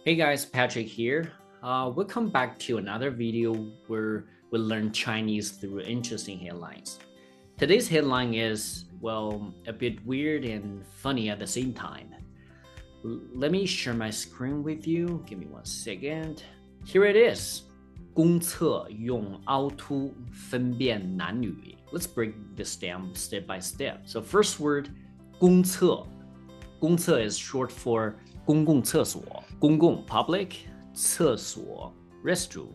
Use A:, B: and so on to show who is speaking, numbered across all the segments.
A: Hey guys, Patrick here. Welcome back to another video where we learn Chinese through interesting headlines. Today's headline is, well, a bit weird and funny at the same time. Let me share my screen with you. Give me 1 second. Here it is. 公厕用凹凸分辨男女. Let's break this down step by step. So first word, 公厕. 公厕 is short for 公共厕所. 公共 public, 厕所 restroom.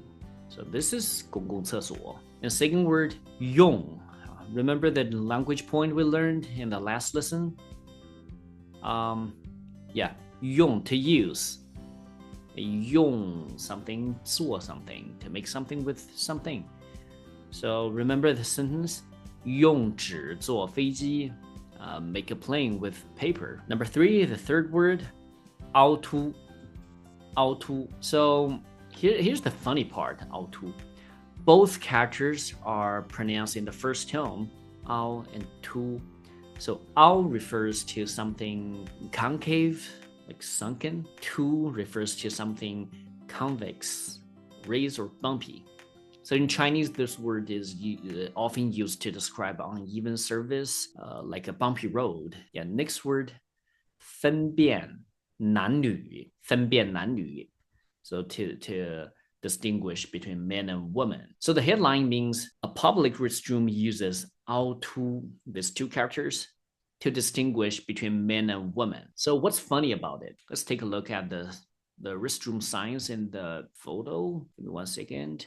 A: So this is 公共厕所. And second word, 用. Remember the language point we learned in the last lesson? Yeah, 用 to use. 用 something 做 something to make something with something. So remember the sentence? 用纸坐飞机. Make a plane with paper. Number 3, the third word, 凹凸. 凹凸. So here's the funny part, 凹凸. Both characters are pronounced in the first tone, 凹and 凸. So 凹 refers to something concave, like sunken. 凸 refers to something convex, raised or bumpy. So in Chinese, this word is often used to describe uneven surface, like a bumpy road. Yeah, next word, 分辨男女. 分辨男女. So to distinguish between men and women. So the headline means a public restroom uses 凹凸, these two characters, to distinguish between men and women. So what's funny about it? Let's take a look at the restroom signs in the photo. Give me 1 second.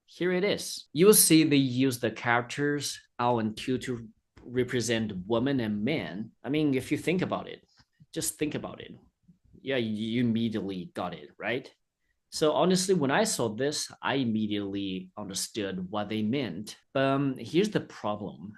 A: Here it is. You will see they use the characters 凹 and 凸 to represent women and men. I mean, if you think about it, just think about it. Yeah, you immediately got it, right? So honestly, when I saw this, I immediately understood what they meant. But here's the problem.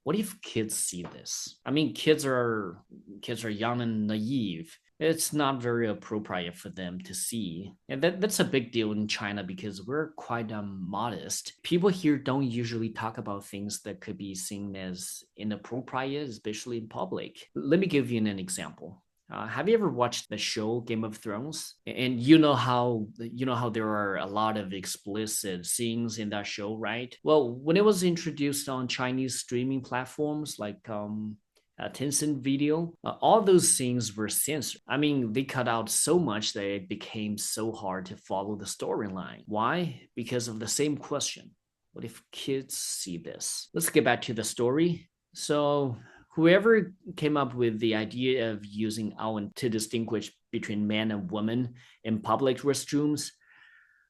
A: What if kids see this? I mean, kids are young and naive. It's not very appropriate for them to see. And that's a big deal in China because we're quite modest. People here don't usually talk about things that could be seen as inappropriate, especially in public. Let me give you an example. Have you ever watched the show Game of Thrones? And you know how there are a lot of explicit scenes in that show, right? Well, when it was introduced on Chinese streaming platforms like Tencent Video, all those scenes were censored. I mean, they cut out so much that it became so hard to follow the storyline. Why? Because of the same question. What if kids see this? Let's get back to the story. So whoever came up with the idea of using 凹 to distinguish between men and women in public restrooms,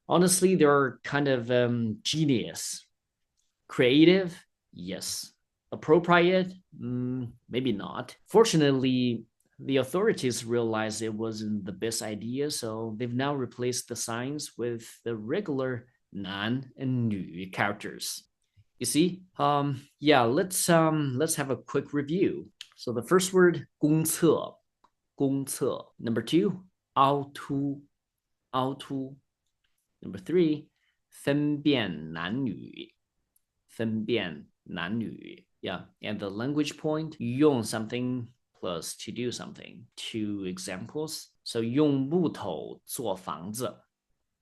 A: honestly, they're kind of genius. Creative? Yes. Appropriate? Maybe not. Fortunately, the authorities realized it wasn't the best idea, so they've now replaced the signs with the regular 男 and 女 characters. You see? Yeah, let's have a quick review. So the first word, 公厕, 公厕. Number 2, 凹凸, 凹凸. Number 3, 分辨男女, 分辨男女. Yeah, and the language point, 用 something plus to do something. 2 examples. So 用木头做房子,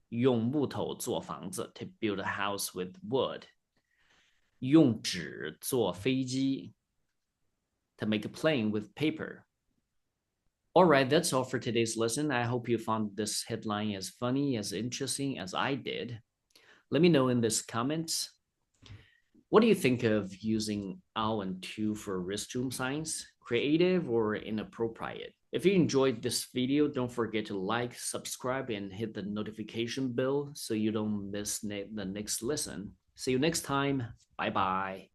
A: 用木头做房子, to build a house with wood. 用纸做飞机, to make a plane with paper. Alright, that's all for today's lesson. I hope you found this headline as funny, as interesting as I did. Let me know in the comments. What do you think of using 凹 and 凸 for restroom signs? Creative or inappropriate? If you enjoyed this video, don't forget to like, subscribe, and hit the notification bell so you don't miss the next lesson. See you next time. Bye bye.